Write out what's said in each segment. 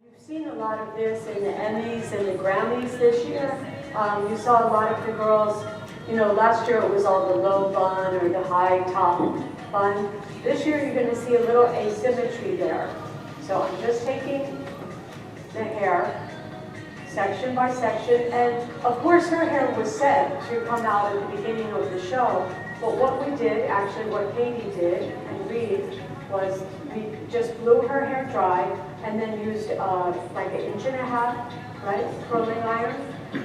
You've seen a lot of this in the Emmys and the Grammys this year. You saw a lot of the girls, last year it was all the low bun or the high top bun. This year you're going to see a little asymmetry there. So I'm just taking the hair section by section, and of course her hair was set to come out at the beginning of the show, but what we did, actually what Katie did and Reed, was we just blew her hair dry and then used like 1.5 inch, right, curling iron,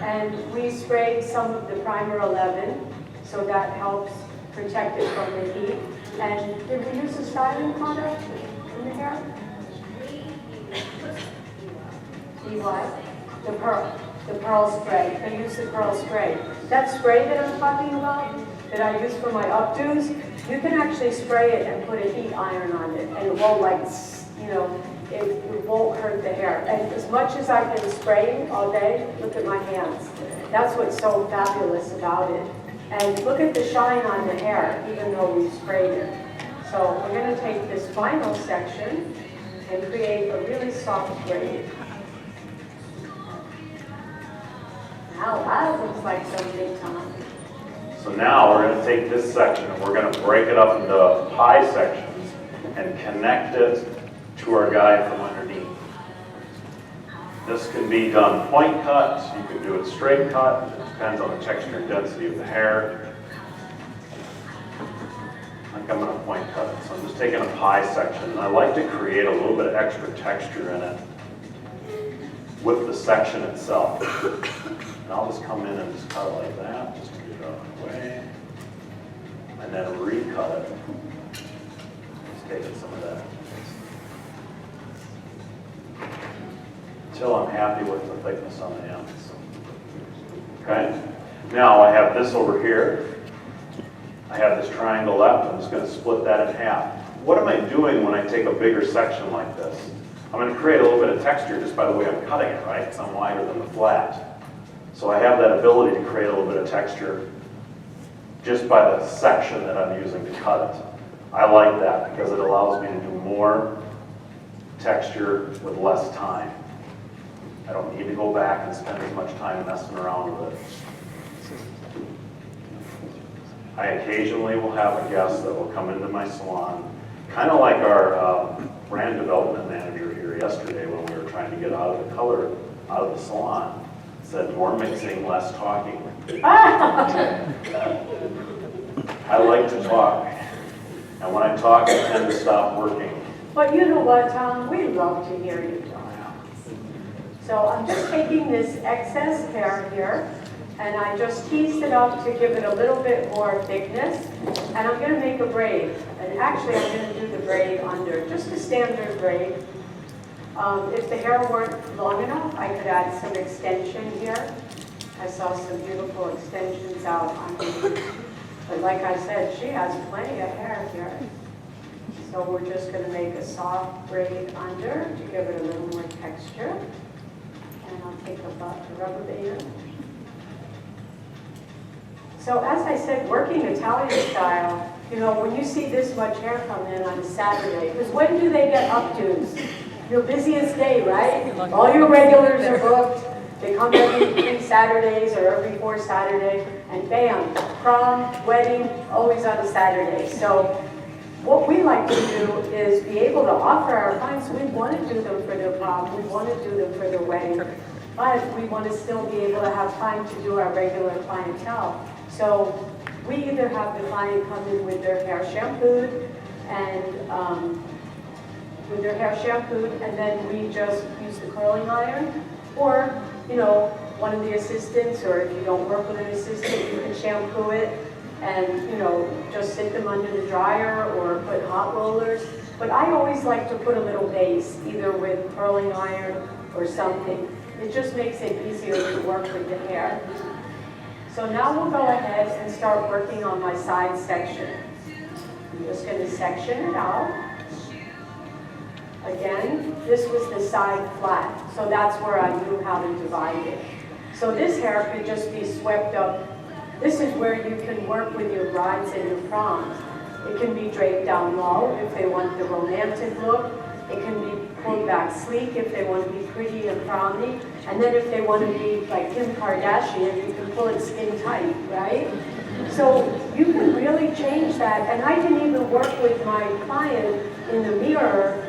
and we sprayed some of the primer 11, so that helps protect it from the heat. And did we use a styling product in the hair? EY? The pearl spray. I use the pearl spray. That spray that I'm talking about, that I use for my updos, you can actually spray it and put a heat iron on it, and it won't it won't hurt the hair. And as much as I've been spraying all day, look at my hands. That's what's so fabulous about it. And look at the shine on the hair, even though we sprayed it. So we're going to take this final section and create a really soft braid. Now that looks like some big time. So now we're going to take this section and we're going to break it up into pie sections and connect it to our guide from underneath. This can be done point cut, you can do it straight cut, it depends on the texture and density of the hair. I think I'm going to point cut it, so I'm just taking a pie section, and I like to create a little bit of extra texture in it with the section itself. And I'll just come in and just cut it like that, just to get it out of the way. And then recut it. Just taking some of that. Until I'm happy with the thickness on the ends. Okay? Now I have this over here. I have this triangle left. I'm just going to split that in half. What am I doing when I take a bigger section like this? I'm going to create a little bit of texture just by the way I'm cutting it, right? Because I'm wider than the flat. So I have that ability to create a little bit of texture just by the section that I'm using to cut it. I like that because it allows me to do more texture with less time. I don't need to go back and spend as much time messing around with it. I occasionally will have a guest that will come into my salon, kind of like our brand development manager here yesterday when we were trying to get out of the color out of the salon. Said more mixing, less talking. I like to talk. And when I talk, I tend to stop working. But you know what, Tom? We love to hear you talk. So I'm just taking this excess hair here, and I just teased it up to give it a little bit more thickness. And I'm going to make a braid. And actually, I'm going to do the braid under, just a standard braid. If the hair weren't long enough, I could add some extension here. I saw some beautiful extensions out on me. But like I said, she has plenty of hair here. So we're just going to make a soft braid under to give it a little more texture. And I'll take a rubber band. So as I said, working Italian style, when you see this much hair come in on a Saturday, because when do they get updos? Your busiest day, right? All your regulars are booked. They come every 3 Saturdays or every 4 Saturdays, and bam, prom, wedding, always on a Saturday. So what we like to do is be able to offer our clients, we want to do them for their prom, we want to do them for their wedding, but we want to still be able to have time to do our regular clientele. So we either have the client come in with their hair shampooed and then we just use the curling iron, or one of the assistants, or if you don't work with an assistant, you can shampoo it and just sit them under the dryer or put hot rollers. But I always like to put a little base, either with curling iron or something. It just makes it easier to work with the hair. So now we'll go ahead and start working on my side section. I'm just going to section it out. Again, this was the side flat, so that's where I knew how to divide it. So this hair could just be swept up. This is where you can work with your brides and your proms. It can be draped down low if they want the romantic look. It can be pulled back sleek if they want to be pretty and frowny. And then if they want to be like Kim Kardashian, you can pull it skin tight, right? So you can really change that. And I can even work with my client in the mirror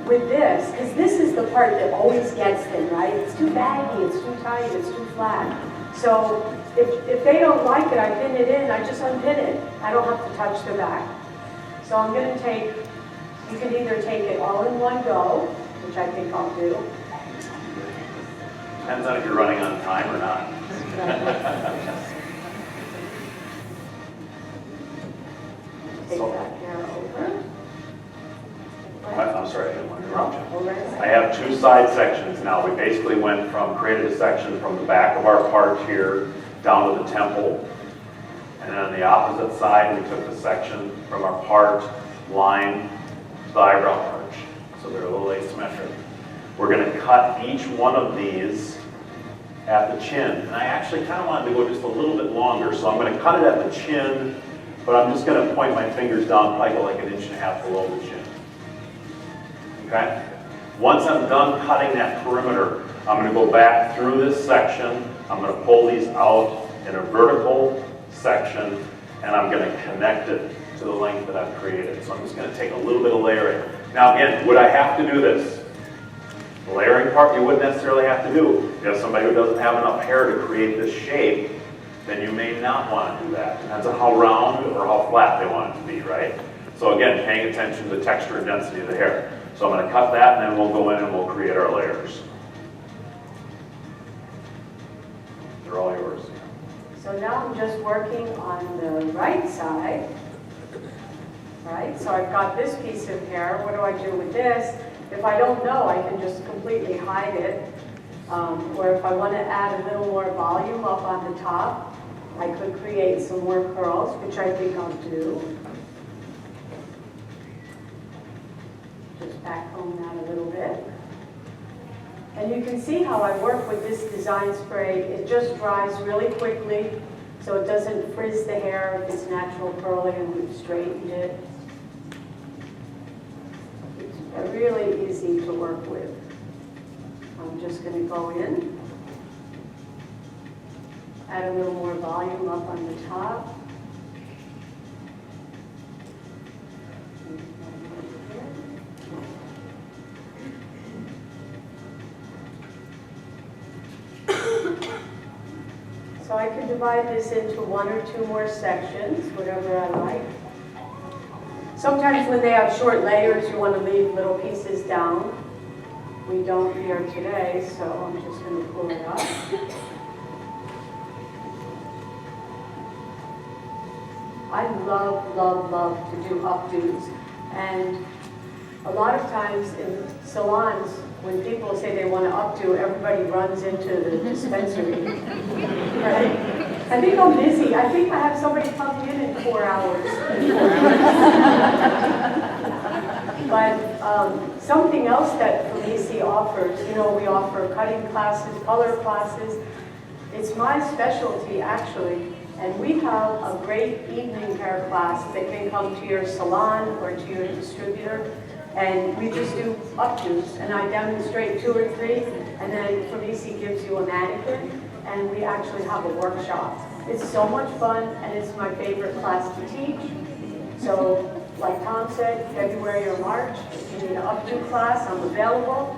with this, because this is the part that always gets them, right? It's too baggy, it's too tight, it's too flat. So if they don't like it, I pin it in, I just unpin it. I don't have to touch the back. So I'm going to take, you can either take it all in one go, which I think I'll do. Depends on if you're running on time or not. Take that hair over. I'm sorry, I didn't want to interrupt you. Over. I have two side sections now. We basically went from, created a section from the back of our part here down to the temple. And then on the opposite side, we took the section from our part line to the eyebrow arch. So they're a little asymmetric. We're going to cut each one of these at the chin. And I actually kind of wanted to go just a little bit longer. So I'm going to cut it at the chin, but I'm just going to point my fingers down, probably go like 1.5 inches below the chin. Okay? Once I'm done cutting that perimeter, I'm going to go back through this section. I'm going to pull these out in a vertical section, and I'm going to connect it to the length that I've created. So I'm just going to take a little bit of layering. Now again, would I have to do this? The layering part you wouldn't necessarily have to do. If you have somebody who doesn't have enough hair to create this shape, then you may not want to do that. Depends on how round or how flat they want it to be, right? So again, paying attention to the texture and density of the hair. So I'm going to cut that, and then we'll go in and we'll create our layers. They're all yours. So now I'm just working on the right side. Right, so I've got this piece of hair. What do I do with this? If I don't know, I can just completely hide it. Or if I want to add a little more volume up on the top, I could create some more curls, which I think I'll do. Just back home that a little bit. And you can see how I work with this design spray. It just dries really quickly, so it doesn't frizz the hair if it's natural curling and we've straightened it. It's really easy to work with. I'm just going to go in, add a little more volume up on the top. So I can divide this into 1 or 2 more sections, whatever I like. Sometimes when they have short layers, you want to leave little pieces down. We don't here today, so I'm just going to pull it up. I love, love, love to do updos. And a lot of times in salons, when people say they want to updo, everybody runs into the dispensary, right? I think I'm busy. I think I have somebody coming in 4 hours. But something else that Framesi offers, you know, we offer cutting classes, color classes. It's my specialty, actually. And we have a great evening hair class that can come to your salon or to your distributor. And we just do updos, and I demonstrate 2 or 3, and then Framesi gives you a mannequin, and we actually have a workshop. It's so much fun, and it's my favorite class to teach. So, like Tom said, February or March, if you need an updo class, I'm available.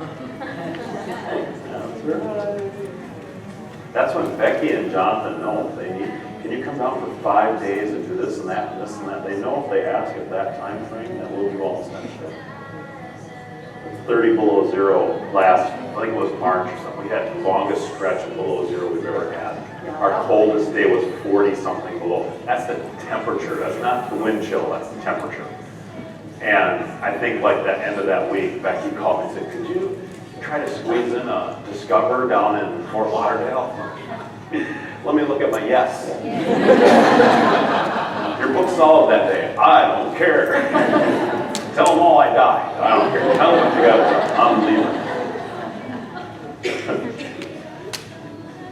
That's when Becky and Jonathan know if they need, can you come down for 5 days and do this and that and this and that? They know if they ask at that time frame that we'll do all this kind of stuff. 30 below zero last, I think it was March or something. We had the longest stretch of below zero we've ever had. Our coldest day was 40 something below. That's the temperature. That's not the wind chill, that's the temperature. And I think like that end of that week, Becky called me and said, could you try to squeeze in a Discover down in Fort Lauderdale? Let me look at my yes. Your book's solid that day. I don't care. Tell them all I died. I don't care. Tell them what you got. I'm leaving.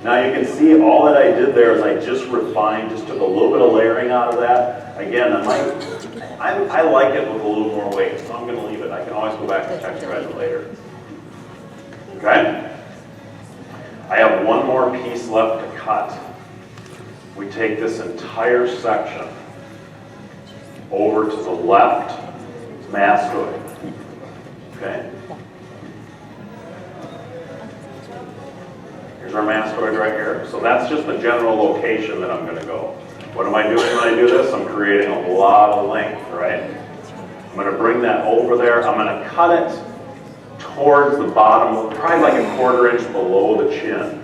Now you can see all that I did there is I just refined, just took a little bit of layering out of that. Again, I like it with a little more weight, so I'm going to leave it. I can always go back and texturize it later. Okay? I have one more piece left to cut. We take this entire section over to the left mascoid. Okay? Here's our mascoid right here. So that's just the general location that I'm going to go. What am I doing when I do this? I'm creating a lot of length, right? I'm going to bring that over there. I'm going to cut it towards the bottom, probably like a 1/4 inch below the chin.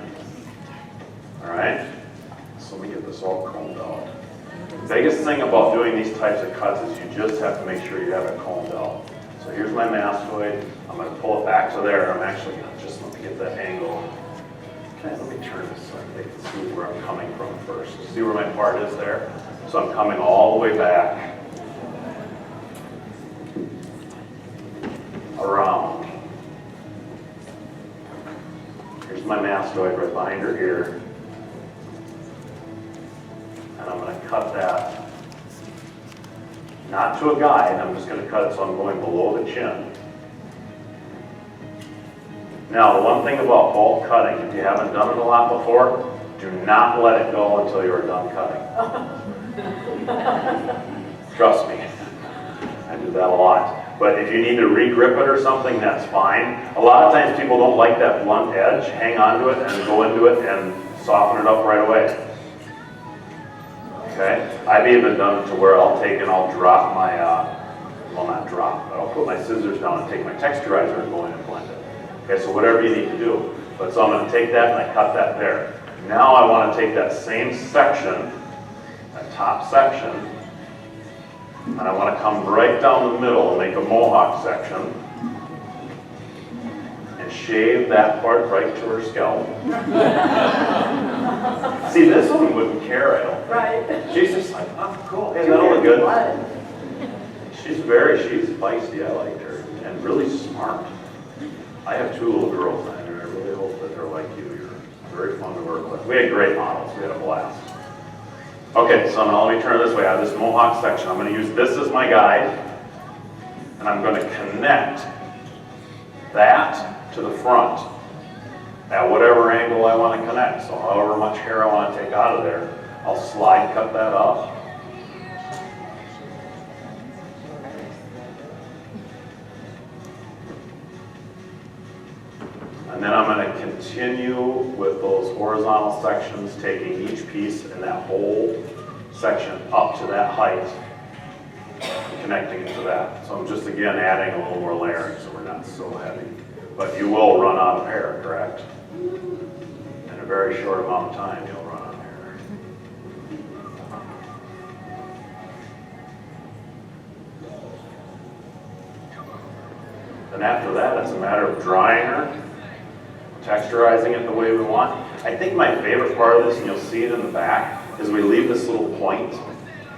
All right? So let me get this all combed out. The biggest thing about doing these types of cuts is you just have to make sure you have it combed out. So here's my mascoid. I'm going to pull it back to there. I'm actually going to just let me get that angle. Okay, let me turn this so they can see where I'm coming from first. See where my part is there? So I'm coming all the way back around. Here's my mastoid right behind her ear. And I'm going to cut that, not to a guide, I'm just going to cut it so I'm going below the chin. Now, the one thing about bulk cutting, if you haven't done it a lot before, do not let it go until you are done cutting. Trust me, I do that a lot. But if you need to re-grip it or something, that's fine. A lot of times people don't like that blunt edge. Hang on to it and go into it and soften it up right away. Okay? I've even done it to where I'll take and I'll drop my, well not drop, but I'll put my scissors down and take my texturizer and go in and blend it. Okay, so whatever you need to do. But so I'm going to take that and I cut that there. Now I want to take that same section, that top section, and I want to come right down the middle and make a mohawk section and shave that part right to her scalp. See, this one wouldn't care, I don't think. Right. She's just like, oh, cool, hey, that'll look good. She's feisty, I like her, and really smart. I have 2 little girls, and I really hope that they're like you. You're very fun to work with. We had great models. We had a blast. Okay, so now let me turn this way. I have this mohawk section. I'm going to use this as my guide, and I'm going to connect that to the front at whatever angle I want to connect. So however much hair I want to take out of there, I'll slide cut that up. And then I'm going to continue with those horizontal sections, taking each piece and that whole section up to that height, and connecting it to that. So I'm just, again, adding a little more layering so we're not so heavy. But you will run out of hair, correct? In a very short amount of time, you'll run out of hair. Then after that, it's a matter of drying her, texturizing it the way we want. I think my favorite part of this, and you'll see it in the back, is we leave this little point.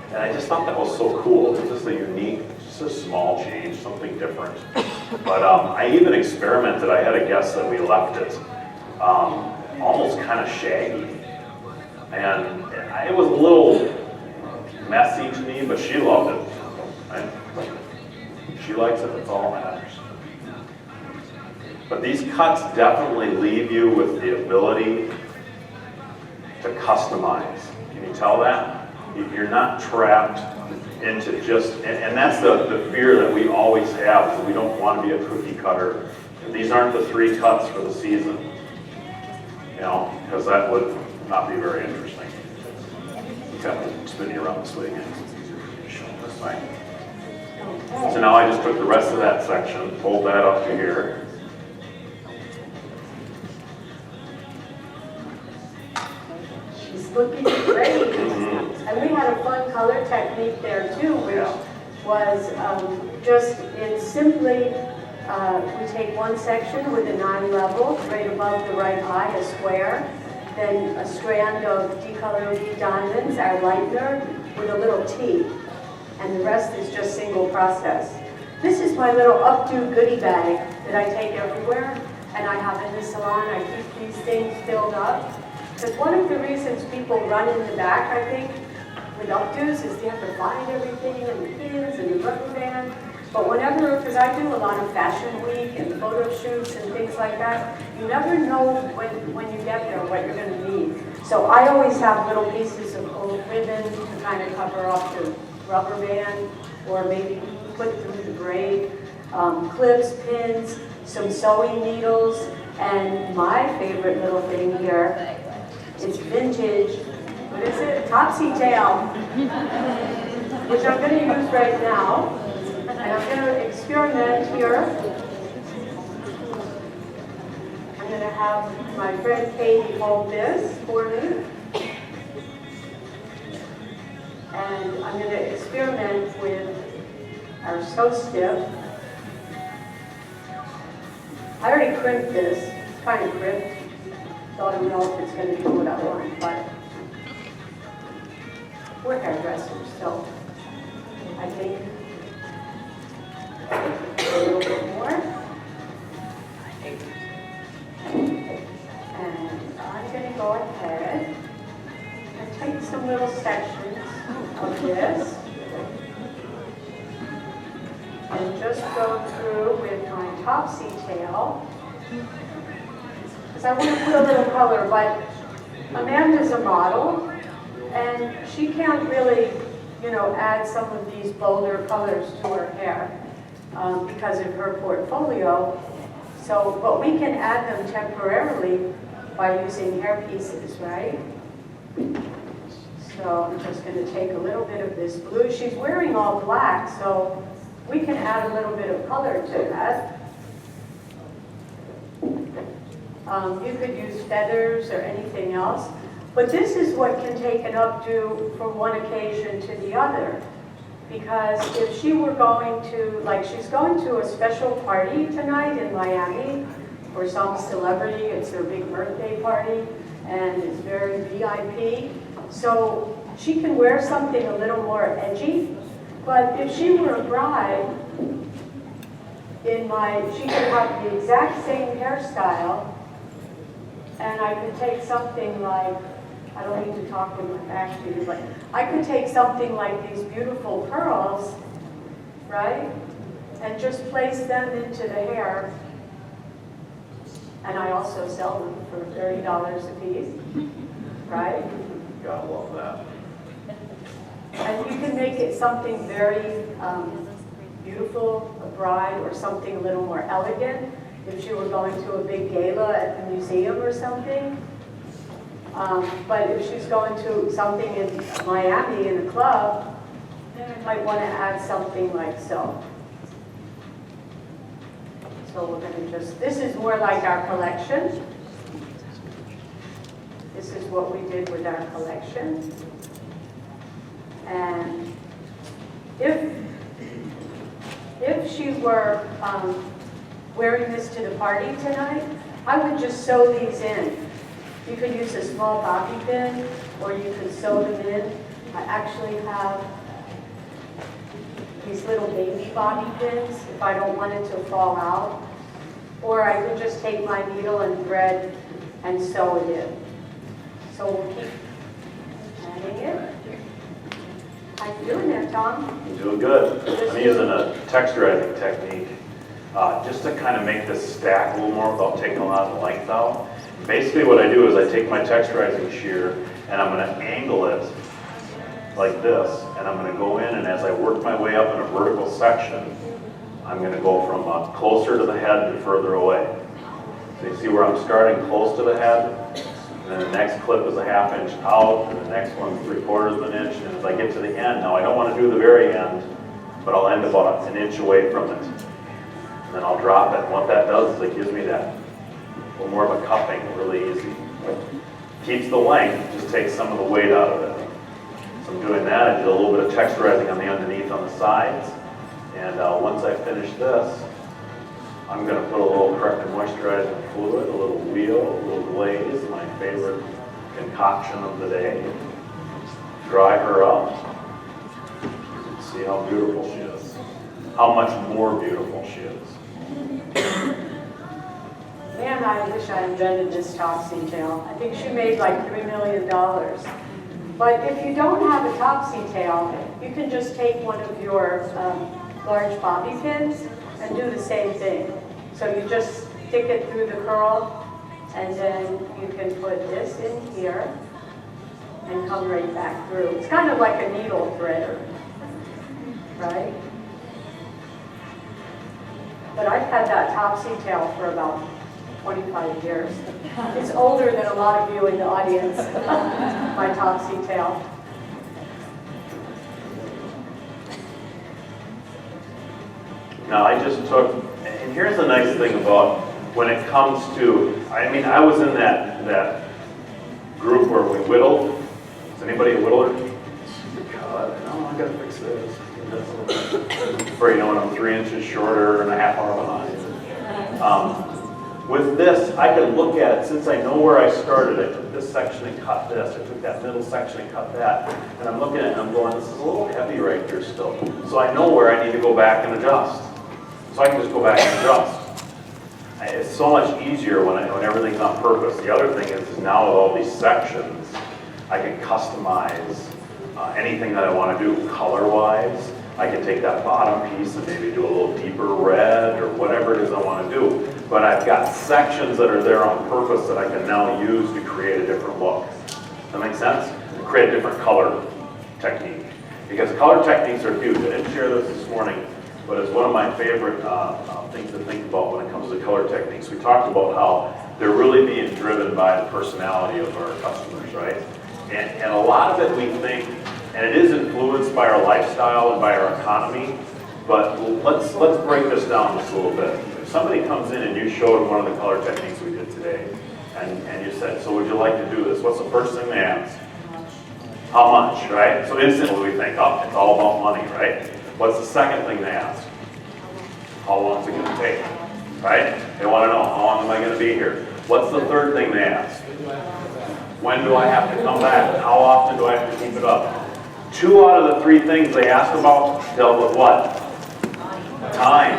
And I just thought that was so cool. It's just a unique, just a small change, something different. But I even experimented. I had a guess that we left it almost kind of shaggy. And it was a little messy to me, but she loved it. Right? She likes it, that's all that matters. But these cuts definitely leave you with the ability to customize. Can you tell that? You're not trapped into just, and that's the fear that we always have, is we don't want to be a cookie cutter. These aren't the 3 cuts for the season, you know, because that would not be very interesting. Okay, spin you around this way again, it's easier for me to show this way. So now I just took the rest of that section, pulled that up to here. Looking great. And we had a fun color technique there too, which was it's simply, we take one section with a 9 level, right above the right eye, a square, then a strand of decolor D diamonds, our lightener, with a little T, and the rest is just single process. This is my little updo goodie bag that I take everywhere, and I have in the salon. I keep these things filled up. Because one of the reasons people run in the back, I think, with updos is they have to find everything and the pins and the rubber band. But whenever, because I do a lot of fashion week and photo shoots and things like that, you never know when you get there what you're going to need. So I always have little pieces of old ribbon to kind of cover up the rubber band, or maybe put through the braid, clips, pins, some sewing needles, and my favorite little thing here is vintage, what is it? Topsy tail, which I'm going to use right now. And I'm going to experiment here. I'm going to have my friend Katie hold this for me. And I'm going to experiment with our So Stiff. I already crimped this. It's kind of crimped. So I don't know if it's going to do what I want, but we're hairdressers, so I think a little bit more. And I'm going to go ahead and take some little sections of this and just go through with my topsy tail. Because I want to put a little color, but Amanda's a model and she can't really, add some of these bolder colors to her hair. Because of her portfolio. So, but we can add them temporarily by using hair pieces, right? So I'm just going to take a little bit of this blue. She's wearing all black, so we can add a little bit of color to that. You could use feathers or anything else. But this is what can take an updo from one occasion to the other. Because if she were going to, like she's going to a special party tonight in Miami for some celebrity, it's their big birthday party, and it's very VIP. So she can wear something a little more edgy, but if she were a bride, she could have the exact same hairstyle, and I could take something like, I don't need to talk with my back to you, but I could take something like these beautiful pearls, right? And just place them into the hair. And I also sell them for $30 a piece, right? Gotta love that. And you can make it something very beautiful, a bride, or something a little more elegant. If you were going to a big gala at the museum or something. But if she's going to something in Miami in a club, then I might want to add something like so. So we're going to this is more like our collection. This is what we did with our collection. And if she were wearing this to the party tonight, I would just sew these in. You could use a small bobby pin, or you could sew them in. I actually have these little baby bobby pins if I don't want it to fall out. Or I could just take my needle and thread and sew it in. So we'll keep adding it. How you doing there, Tom? You're doing good. I'm using a texturizing technique just to kind of make this stack a little more without taking a lot of the length out. Basically what I do is I take my texturizing shear and I'm going to angle it like this, and I'm going to go in, and as I work my way up in a vertical section, I'm going to go from closer to the head to further away. So you see where I'm starting close to the head, and then the next clip is a ½ inch out, and the next one's 3/4 of an inch, and as I get to the end, now I don't want to do the very end, but I'll end about an inch away from it. And then I'll drop it, and what that does is it gives me that little more of a cupping, really easy. Keeps the length, just takes some of the weight out of it. So I'm doing that. I did a little bit of texturizing on the underneath on the sides. And once I finish this, I'm going to put a little corrective moisturizing fluid, a little wheel, a little glaze, my favorite concoction of the day. Dry her up. See how beautiful she is. How much more beautiful she is. Man, I wish I invented this topsy tail. I think she made like $3 million. But if you don't have a topsy tail, you can just take one of your large bobby pins and do the same thing. So you just stick it through the curl, and then you can put this in here and come right back through. It's kind of like a needle threader, right? But I've had that topsy tail for about 25 years. It's older than a lot of you in the audience, my topsy tail. Now I just took, and here's the nice thing about when it comes to, I mean, I was in that group where we whittled. Is anybody a whittler? God, no, I gotta fix this. Or you know, when I'm 3 inches shorter and a half hour behind. With this, I can look at it, since I know where I started, I took this section and cut this, I took that middle section and cut that, and I'm looking at it and I'm going, this is a little heavy right here still. So I know where I need to go back and adjust. So I can just go back and adjust. It's so much easier when everything's on purpose. The other thing is now with all these sections, I can customize anything that I want to do color-wise. I can take that bottom piece and maybe do a little deeper red or whatever it is I want to do. But I've got sections that are there on purpose that I can now use to create a different look. Does that make sense? To create a different color technique. Because color techniques are huge. I didn't share this morning, but it's one of my favorite things to think about when it comes to color techniques. We talked about how they're really being driven by the personality of our customers, right? And a lot of it we think, and it is influenced by our lifestyle and by our economy, but let's break this down just a little bit. If somebody comes in and you showed them one of the color techniques we did today, and you said, so would you like to do this? What's the first thing they ask? How much, right? So instantly we think, oh, it's all about money, right? What's the second thing they ask? How long is it going to take, right? They want to know, how long am I going to be here? What's the third thing they ask? When do I have to come back? How often do I have to keep it up? 2 out of the 3 things they asked about dealt with what? Time.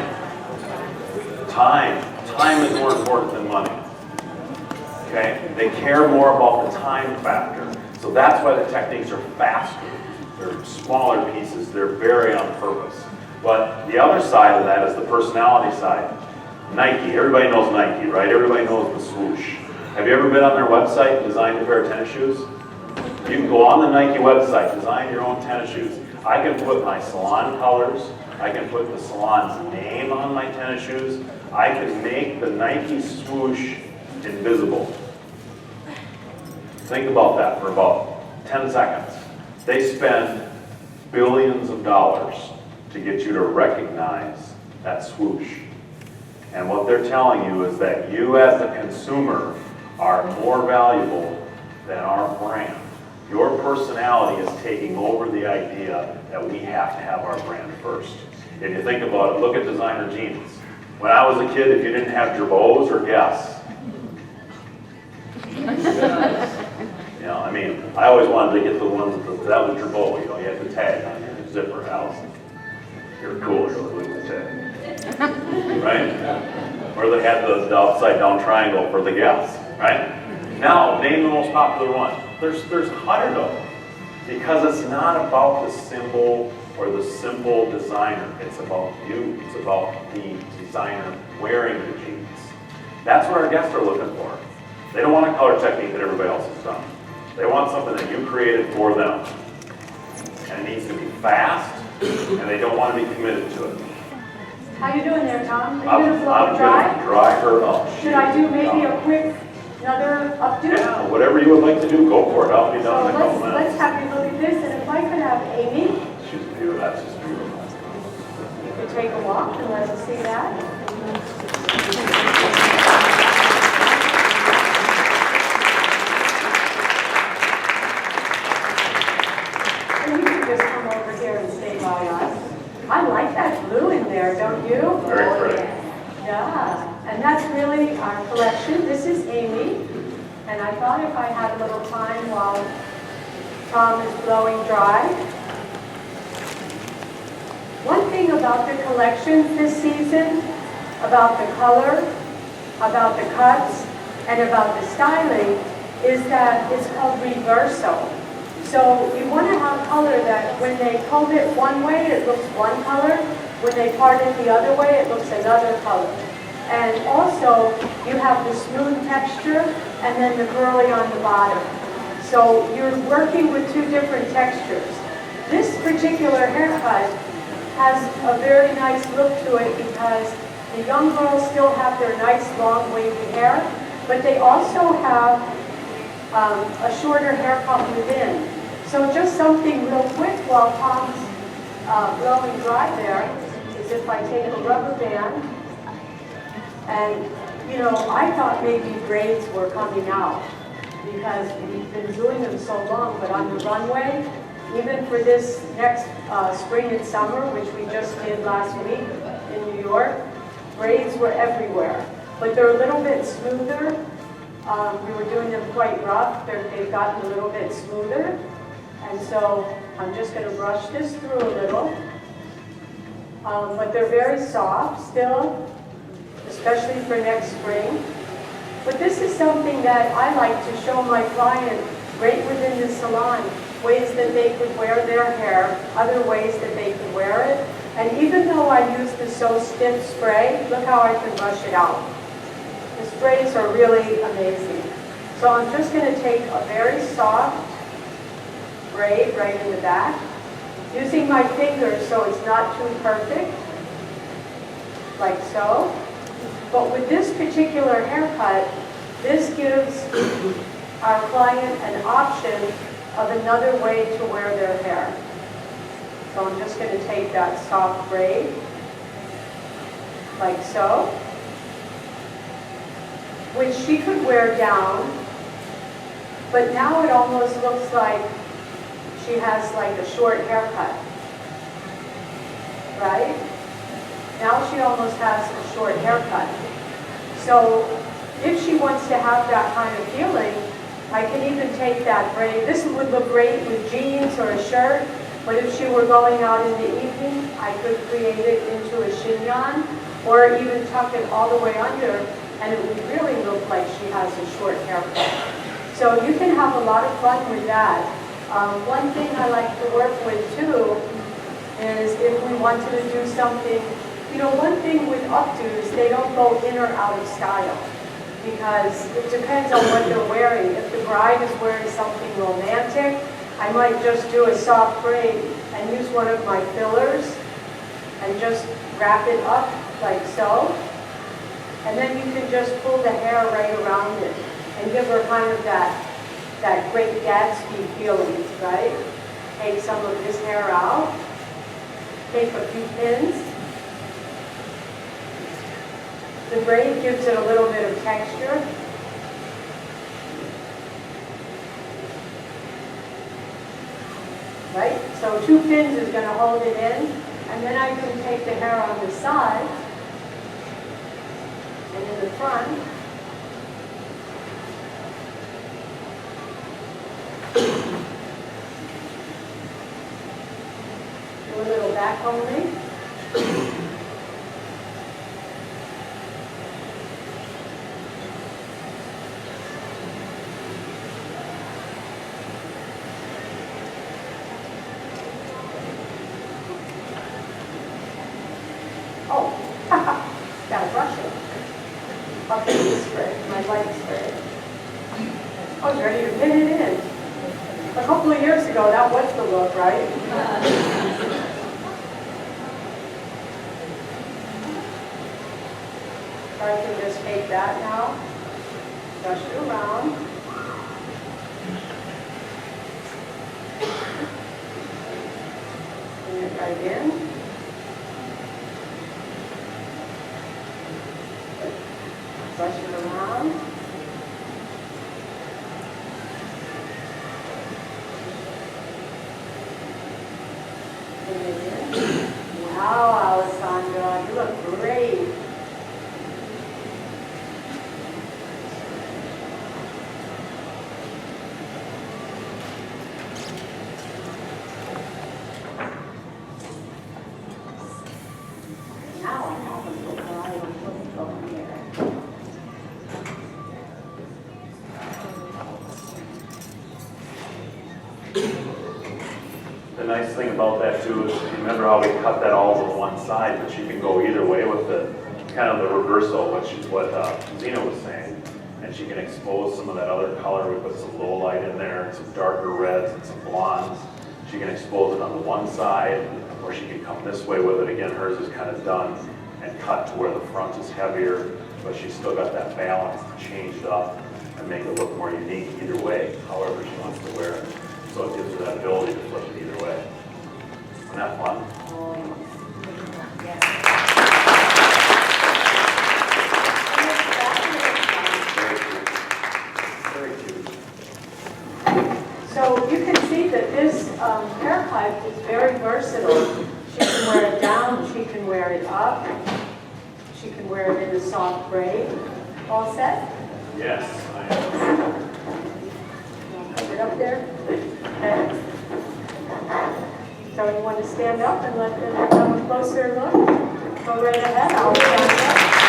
Time is more important than money. Okay? They care more about the time factor. So that's why the techniques are faster. They're smaller pieces. They're very on purpose. But the other side of that is the personality side. Nike. Everybody knows Nike, right? Everybody knows the swoosh. Have you ever been on their website and designed a pair of tennis shoes? You can go on the Nike website, design your own tennis shoes. I can put my salon colors. I can put the salon's name on my tennis shoes. I can make the Nike swoosh invisible. Think about that for about 10 seconds. They spend billions of dollars to get you to recognize that swoosh. And what they're telling you is that you as a consumer are more valuable than our brand. Your personality is taking over the idea that we have to have our brand first. If you think about it, look at designer jeans. When I was a kid, if you didn't have Girbauds or Guess, you know, I mean, I always wanted to get the ones that was Girbaud, you know, you had the tag on your zipper, Allison. You're cool, you're looking at the tag. Right? Or they had the upside down triangle for the Guess, right? Now, name the most popular one. There's 100 of them. Because it's not about the symbol or the simple designer. It's about you. It's about the designer wearing the jeans. That's what our guests are looking for. They don't want a color technique that everybody else has done. They want something that you created for them. And it needs to be fast, and they don't want to be committed to it. How you doing there, Tom? Are you going to blow I'm dry? going to dry her up. Should I do maybe a quick, another updo? Yeah, whatever you would like to do, go for it. I'll be done in a couple So minutes. let's have you look at this, and if I could have Amy, She's beautiful. That's just beautiful. you could take a walk and let us see that. And you could just come over here and stay by us. I like that blue in there, don't you? Very pretty. Yeah, and that's really our collection. This is Amy, and I thought if I had a little time while Tom is blowing dry. One thing about the collections this season, about the color, about the cuts and about the styling is that it's called reverso. So you want to have color that when they comb it one way, it looks one color. When they part it the other way, it looks another color. And also, you have the smooth texture and then the curly on the bottom. So you're working with two different textures. This particular haircut has a very nice look to it because the young girls still have their nice long wavy hair, but they also have a shorter haircut within. So just something real quick while Tom's blowing dry there is if I take a rubber band and, you know, I thought maybe braids were coming out because we've been doing them so long, but on the runway, even for this next spring and summer, which we just did last week in New York, braids were everywhere. But they're a little bit smoother. We were doing them quite rough. They've gotten a little bit smoother. And so I'm just going to brush this through a little. But they're very soft still, especially for next spring. But this is something that I like to show my client right within the salon, ways that they could wear their hair, other ways that they could wear it. And even though I use the So Stiff spray, look how I can brush it out. The sprays are really amazing. So I'm just going to take a very soft braid right in the back, using my fingers so it's not too perfect, like so. But with this particular haircut, this gives our client an option of another way to wear their hair. So I'm just going to take that soft braid, like so, which she could wear down, but now it almost looks like she has like a short haircut, right? Now she almost has a short haircut. So if she wants to have that kind of feeling, I can even take that braid. This would look great with jeans or a shirt, but if she were going out in the evening, I could create it into a chignon or even tuck it all the way under, and it would really look like she has a short haircut. So you can have a lot of fun with that. One thing I like to work with too is if we wanted to do something, you know, one thing with updos, they don't go in or out of style because it depends on what they're wearing. If the bride is wearing something romantic, I might just do a soft braid and use one of my fillers and just wrap it up like so. And then you can just pull the hair right around it and give her kind of that Great Gatsby feeling, right? Take some of this hair out, take a few pins. The braid gives it a little bit of texture. Right? So 2 pins is going to hold it in, and then I can take the hair on the side and in the front. Do a little back combing. Oh, gotta brush it. I'll take this spray, my light spray. I was ready to pin it in. A couple of years ago, that was the look, right? So I can just take that now, brush it around. Bring it right in. Brush it around. Wow, Alessandra, you look great. Now I'm almost looking right over here. thing about that too is, remember how we cut that all to one side, but she can go either way with it. Kind of the reversal, what Xena was saying. And she can expose some of that other color. We put some low light in there, some darker reds and some blondes. She can expose it on the one side, or she can come this way with it. Again, hers is kind of done and cut to where the front is heavier, but she's still got that balance to change it up and make it look more unique either way, however she wants to wear it. So it gives her that ability to flip it either way. Isn't that fun? Very cute. So you can see that this haircut is very versatile. She can wear it down, she can wear it up, she can wear it in a soft braid. All set? Yes, I am. Have it up there. Okay. So you want to stand up and let them have a closer look? Go right ahead. I'll stand up.